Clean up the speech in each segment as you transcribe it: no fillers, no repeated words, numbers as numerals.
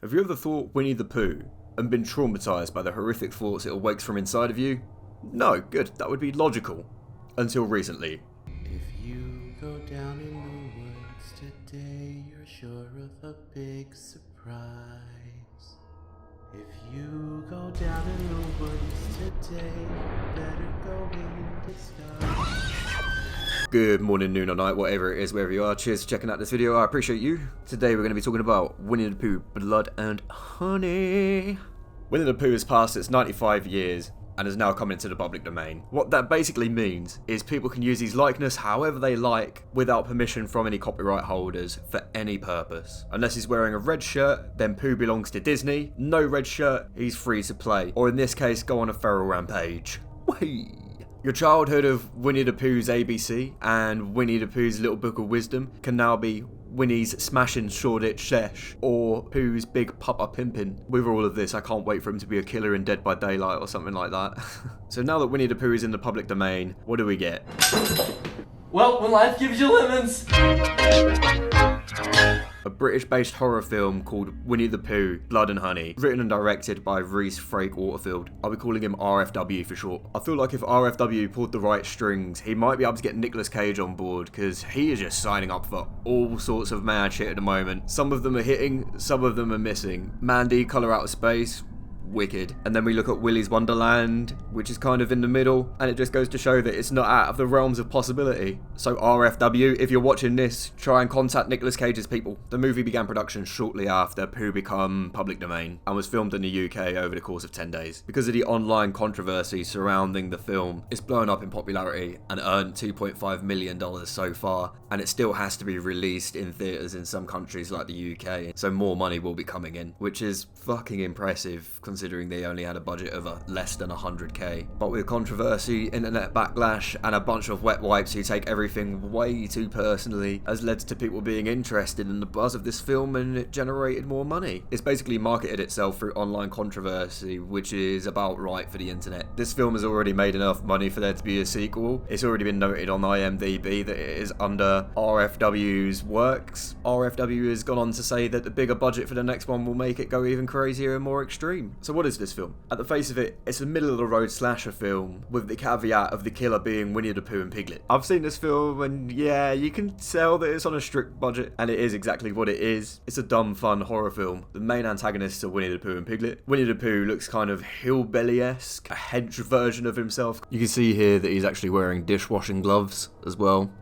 Have you ever thought Winnie the Pooh and been traumatized by the horrific thoughts it awakes from inside of you? No, good, that would be logical. Until recently. If you go down in the woods today, you're sure of a big surprise. If you go down in the woods today, you better go in disguise. Good morning, noon or night, whatever it is, wherever you are. Cheers for checking out this video, I appreciate you. Today we're going to be talking about Winnie the Pooh, Blood and Honey. Winnie the Pooh has passed its 95 years and is now coming into the public domain. What that basically means is people can use his likeness however they like without permission from any copyright holders for any purpose. Unless he's wearing a red shirt, then Pooh belongs to Disney. No red shirt, he's free to play. Or in this case, go on a feral rampage. Whee! Your childhood of Winnie the Pooh's ABC and Winnie the Pooh's Little Book of Wisdom can now be Winnie's Smashin' Shoreditch Shesh or Pooh's Big Papa Pimpin'. With all of this, I can't wait for him to be a killer in Dead by Daylight or something like that. So now that Winnie the Pooh is in the public domain, what do we get? Well, when life gives you lemons. A British-based horror film called Winnie the Pooh, Blood and Honey, written and directed by Rhys Frake Waterfield. I'll be calling him RFW for short. I feel like if RFW pulled the right strings, he might be able to get Nicolas Cage on board, because he is just signing up for all sorts of mad shit at the moment. Some of them are hitting, some of them are missing. Mandy, Colour Out of Space, wicked. And then we look at Willy's Wonderland, which is kind of in the middle, and it just goes to show that it's not out of the realms of possibility. So RFW, if you're watching this, try and contact Nicolas Cage's people. The movie began production shortly after Pooh became public domain and was filmed in the UK over the course of 10 days. Because of the online controversy surrounding the film, it's blown up in popularity and earned $2.5 million so far, and it still has to be released in theatres in some countries like the UK, so more money will be coming in, which is fucking impressive considering they only had a budget of less than 100k. But with controversy, internet backlash, and a bunch of wet wipes who take everything way too personally, has led to people being interested in the buzz of this film, and it generated more money. It's basically marketed itself through online controversy, which is about right for the internet. This film has already made enough money for there to be a sequel. It's already been noted on IMDb that it is under RFW's works. RFW has gone on to say that the bigger budget for the next one will make it go even crazier and more extreme. So what is this film? At the face of it, it's a middle-of-the-road slasher film, with the caveat of the killer being Winnie the Pooh and Piglet. I've seen this film, and yeah, you can tell that it's on a strict budget, and it is exactly what it is. It's a dumb, fun horror film. The main antagonists are Winnie the Pooh and Piglet. Winnie the Pooh looks kind of hillbilly-esque, a hench version of himself. You can see here that he's actually wearing dishwashing gloves as well.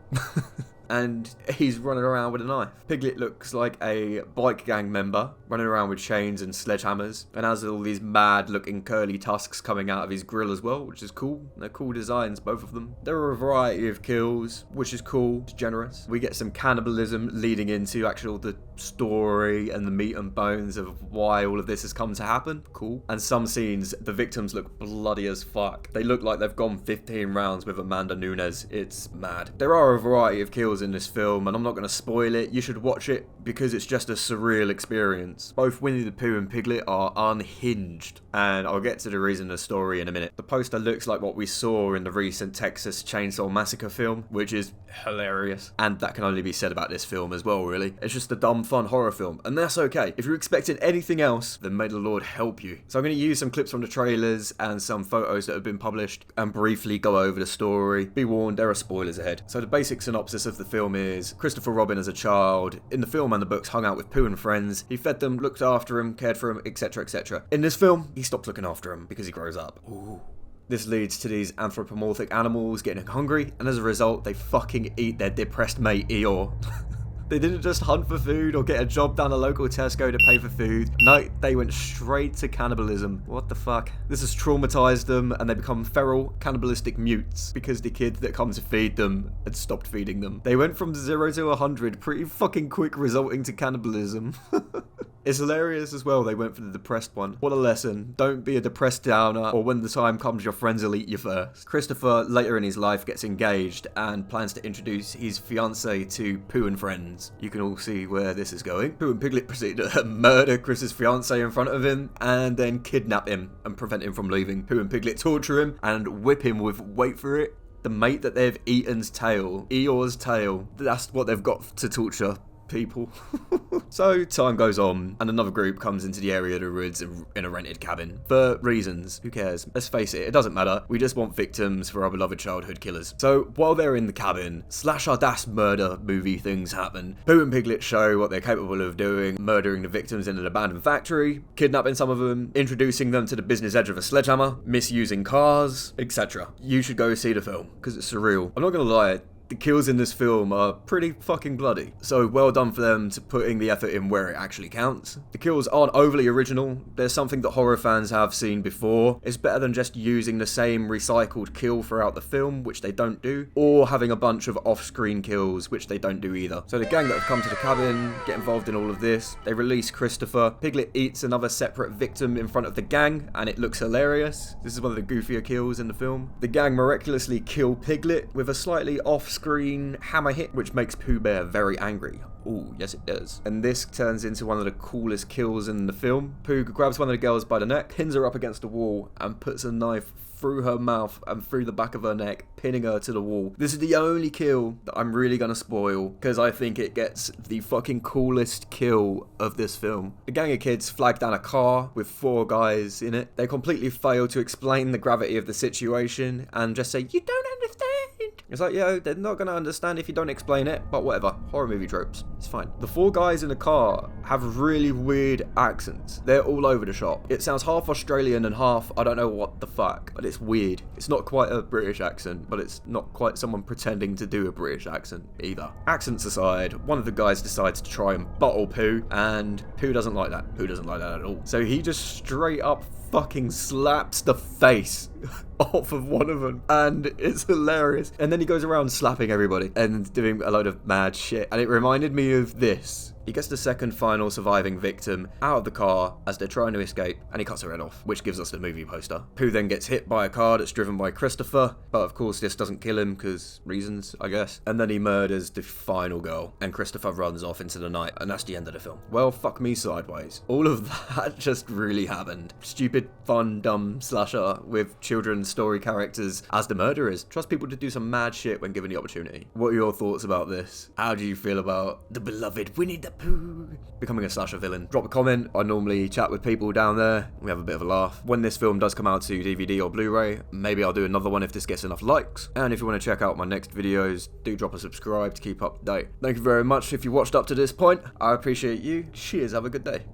And he's running around with a knife. Piglet looks like a bike gang member, running around with chains and sledgehammers, and has all these mad looking curly tusks coming out of his grill as well, which is cool. They're cool designs, both of them. There are a variety of kills, which is cool, it's generous. We get some cannibalism leading into the story and the meat and bones of why all of this has come to happen. Cool. And some scenes, the victims look bloody as fuck. They look like they've gone 15 rounds with Amanda Nunes. It's mad. There are a variety of kills in this film, and I'm not going to spoil it. You should watch it because it's just a surreal experience. Both Winnie the Pooh and Piglet are unhinged, and I'll get to the reason of the story in a minute. The poster looks like what we saw in the recent Texas Chainsaw Massacre film, which is hilarious, and that can only be said about this film as well, really. It's just a dumb, fun horror film, and that's okay. If you're expecting anything else, then may the Lord help you. So I'm going to use some clips from the trailers and some photos that have been published and briefly go over the story. Be warned, there are spoilers ahead. So the basic synopsis of the film is Christopher Robin as a child, in the film and the books, hung out with Pooh and friends. He fed them, looked after him, cared for him, etc, etc. In this film, he stops looking after him because he grows up. Ooh. This leads to these anthropomorphic animals getting hungry, and as a result, they fucking eat their depressed mate Eeyore. They didn't just hunt for food or get a job down a local Tesco to pay for food. No, they went straight to cannibalism. What the fuck? This has traumatized them, and they become feral, cannibalistic mutes because the kid that comes to feed them had stopped feeding them. They went from 0 to 100 pretty fucking quick, resulting to cannibalism. It's hilarious as well, they went for the depressed one. What a lesson. Don't be a depressed downer, or when the time comes your friends will eat you first. Christopher, later in his life, gets engaged and plans to introduce his fiancée to Pooh and friends. You can all see where this is going. Pooh and Piglet proceed to murder Chris's fiancée in front of him, and then kidnap him and prevent him from leaving. Pooh and Piglet torture him and whip him with, wait for it, the mate that they've eaten's tail. Eeyore's tail. That's what they've got to torture people. So time goes on, and another group comes into the area of the woods in a rented cabin. For reasons, who cares? Let's face it doesn't matter. We just want victims for our beloved childhood killers. So while they're in the cabin, slash-our-das murder movie things happen. Pooh and Piglet show what they're capable of doing, murdering the victims in an abandoned factory, kidnapping some of them, introducing them to the business edge of a sledgehammer, misusing cars, etc. You should go see the film, because it's surreal. I'm not gonna lie, the kills in this film are pretty fucking bloody. So well done for them to putting the effort in where it actually counts. The kills aren't overly original. There's something that horror fans have seen before. It's better than just using the same recycled kill throughout the film, which they don't do, or having a bunch of off-screen kills, which they don't do either. So the gang that have come to the cabin get involved in all of this. They release Christopher. Piglet eats another separate victim in front of the gang, and it looks hilarious. This is one of the goofier kills in the film. The gang miraculously kill Piglet with a slightly off-screen hammer hit, which makes Pooh Bear very angry. Ooh, yes it does. And this turns into one of the coolest kills in the film. Pooh grabs one of the girls by the neck, pins her up against a wall, and puts a knife through her mouth and through the back of her neck, pinning her to the wall. This is the only kill that I'm really gonna spoil, because I think it gets the fucking coolest kill of this film. The gang of kids flag down a car with 4 guys in it. They completely fail to explain the gravity of the situation and just say, "You don't understand." It's like, yo, they're not gonna understand if you don't explain it, but whatever. Horror movie tropes. It's fine. The 4 guys in the car have really weird accents. They're all over the shop. It sounds half Australian and half I don't know what the fuck, but it's weird. It's not quite a British accent, but it's not quite someone pretending to do a British accent either. Accents aside, one of the guys decides to try and bottle Pooh, and Pooh doesn't like that. Pooh doesn't like that at all. So he just straight up fucking slaps the face off of one of them, and it's hilarious. And then he goes around slapping everybody and doing a load of mad shit, and it reminded me of this. He gets the second final surviving victim out of the car as they're trying to escape, and he cuts her head off, which gives us the movie poster. Pooh then gets hit by a car that's driven by Christopher, but of course this doesn't kill him because reasons, I guess. And then he murders the final girl, and Christopher runs off into the night, and that's the end of the film. Well, fuck me sideways. All of that just really happened. Stupid, fun, dumb slasher with children's story characters as the murderers. Trust people to do some mad shit when given the opportunity. What are your thoughts about this? How do you feel about the beloved Winnie the Pooh becoming a slasher villain? Drop a comment. I normally chat with people down there. We have a bit of a laugh. When this film does come out to DVD or Blu-ray, maybe I'll do another one if this gets enough likes. And if you want to check out my next videos, do drop a subscribe to keep up to date. Thank you very much if you watched up to this point. I appreciate you. Cheers, have a good day.